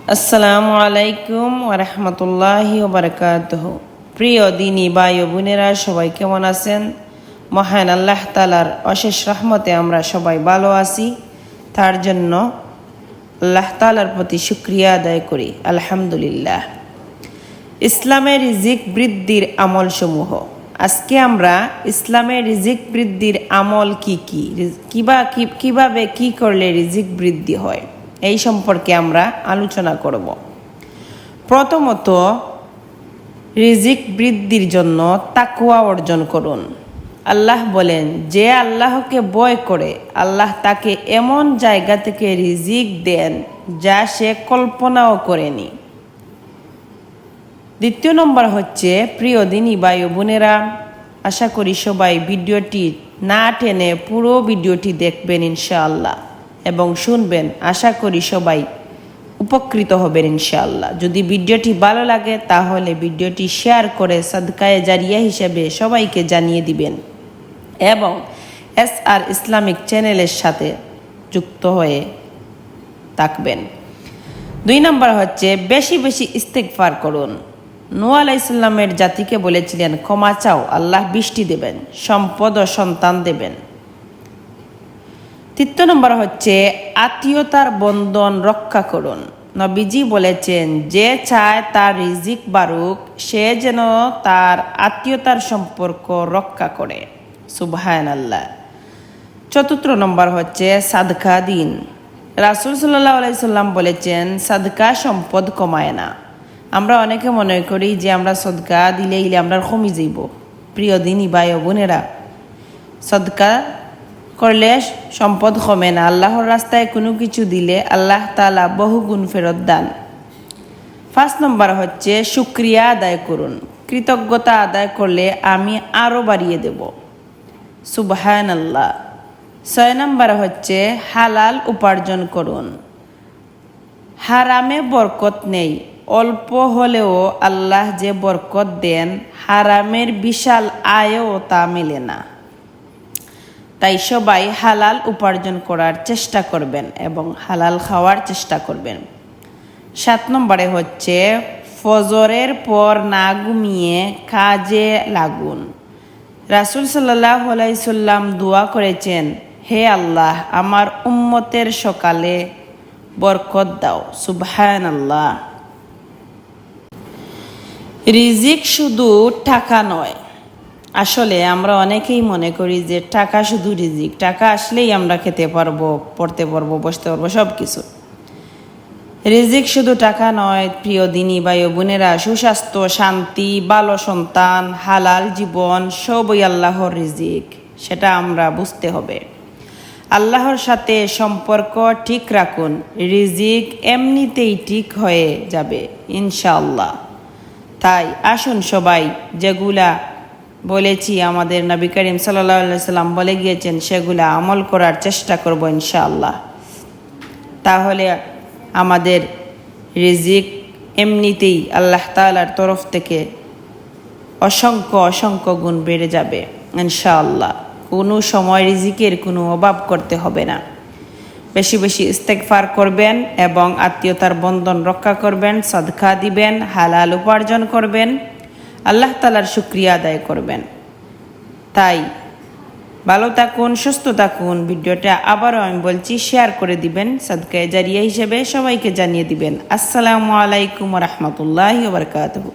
আসসালামু আলাইকুম ওয়া রাহমাতুল্লাহি ওয়া বারাকাতুহু। প্রিয় দিনী ভাই ও বোনেরা, সবাই কেমন আছেন? মহান আল্লাহ তাআলার অশেষ রহমতে আমরা সবাই ভালো আছি। তার জন্য আল্লাহ তাআলার প্রতি শুকরিয়া আদায় করি, আলহামদুলিল্লাহ। ইসলামের রিজিক বৃদ্ধির আমলসমূহ। আজকে আমরা ইসলামের রিজিক বৃদ্ধির আমল কিভাবে কি করলে রিজিক বৃদ্ধি হয় এই সম্পর্কে আমরা আলোচনা করব। প্রথমত, রিজিক বৃদ্ধির জন্য তাকওয়া অর্জন করুন। আল্লাহ বলেন, যে আল্লাহকে ভয় করে আল্লাহ তাকে এমন জায়গা থেকে রিজিক দেন যা সে কল্পনাও করেনি। দ্বিতীয় নম্বর হচ্ছে, প্রিয় দিনী ভাই ও বোনেরা, আশা করি সবাই ভিডিওটি না টেনে পুরো ভিডিওটি দেখবেন ইনশাআল্লাহ এবং শুনবেন। আশা করি সবাই উপকৃত হবেন ইনশাআল্লাহ। যদি ভিডিওটি ভালো লাগে তাহলে ভিডিওটি শেয়ার করে সাদকায়ে জারিয়া হিসেবে সবাইকে জানিয়ে দিবেন এবং SR ইসলামিক চ্যানেলের সাথে যুক্ত হয়ে থাকবেন। 2 নম্বর হচ্ছে, বেশি বেশি ইস্তেগফার করুন। নূহ আলাইহিস সালামের জাতিকে বলেছিলেন, ক্ষমা চাও, আল্লাহ বৃষ্টি দেবেন, সম্পদ ও সন্তান দেবেন। 3 নম্বর হচ্ছে, আত্মীয়তার বন্ধন রক্ষা করুন। নবীজি বলেছেন, যে চায় তার রিজিক বাড়ুক সে যেন তার আত্মীয়তার সম্পর্ক রক্ষা করে। সুবহানাল্লাহ। 4 নম্বর হচ্ছে, সাদকা দিন। রাসূল সাল্লাল্লাহু আলাইহি সাল্লাম বলেছেন, সাদকা সম্পদ কমায় না। আমরা অনেকে মনে করি যে আমরা সদকা দিলে আমরা কমে যাইব। প্রিয় দিনী ভাই ও বোনেরা, সদকা করলে সম্পদ কমে না। আল্লাহর রাস্তায় কোনো কিছু দিলে আল্লাহ তাআলা বহু গুণ ফেরত দেন। 5 নম্বর হচ্ছে, শুকরিয়া আদায় করুন। কৃতজ্ঞতা আদায় করলে আমি আরও বাড়িয়ে দেব। সুবহানাল্লাহ। 6 নম্বর হচ্ছে, হালাল উপার্জন করুন। হারামে বরকত নেই। অল্প হলেও আল্লাহ যে বরকত দেন, হারামের বিশাল আয়ও তা মেলে না। তাই সবাই হালাল উপার্জন করার চেষ্টা করবেন এবং হালাল খাওয়ার চেষ্টা করবেন। 7 নম্বরে হচ্ছে, ফজরের পর না ঘুমিয়ে কাজে লাগুন। রাসূল সাল্লাল্লাহু আলাইহি সাল্লাম দোয়া করেছেন, হে আল্লাহ, আমার উম্মতের সকালে বরকত দাও। সুবহানাল্লাহ। রিজিক শুধু টাকা নয়। আসলে আমরা অনেকেই মনে করি যে টাকা শুধু রিজিক, টাকা আসলেই আমরা খেতে পারবো, পড়তে পারবো, বসতে পারবো, সব কিছু। রিজিক শুধু টাকা নয় প্রিয় দিনী ভাই ও বোনেরা। সুস্বাস্থ্য, শান্তি, ভালো সন্তান, হালাল জীবন সবই আল্লাহর রিজিক, সেটা আমরা বুঝতে হবে। আল্লাহর সাথে সম্পর্ক ঠিক রাখুন, রিজিক এমনিতেই ঠিক হয়ে যাবে ইনশাআল্লাহ। তাই আসুন সবাই যেগুলা বলেছি, আমাদের নবী করিম সাল্লাল্লাহু আলাইহি সাল্লাম বলে গিয়েছেন, সেগুলা আমল করার চেষ্টা করব ইনশাআল্লাহ। তাহলে আমাদের রিজিক এমনিতেই আল্লাহ তাআলার তরফ থেকে অসংখ্য অসংখ্য গুণ বেড়ে যাবে ইনশাআল্লাহ। কোনো সময় রিজিকের কোনো অভাব করতে হবে না। বেশি বেশি ইস্তেগফার করবেন এবং আত্মীয়তার বন্ধন রক্ষা করবেন, সাদকা দিবেন, হালাল উপার্জন করবেন, আল্লাহ তাআলার শুকরিয়া আদায় করবেন। তাই ভালো থাকুন, সুস্থ থাকুন। ভিডিওটা আবারও আমি বলছি, শেয়ার করে দিবেন, সাদকায়ে জারিয়া হিসেবে সবাইকে জানিয়ে দিবেন। আসসালামু আলাইকুম ওয়া রাহমাতুল্লাহি ওয়া বারাকাতুহু।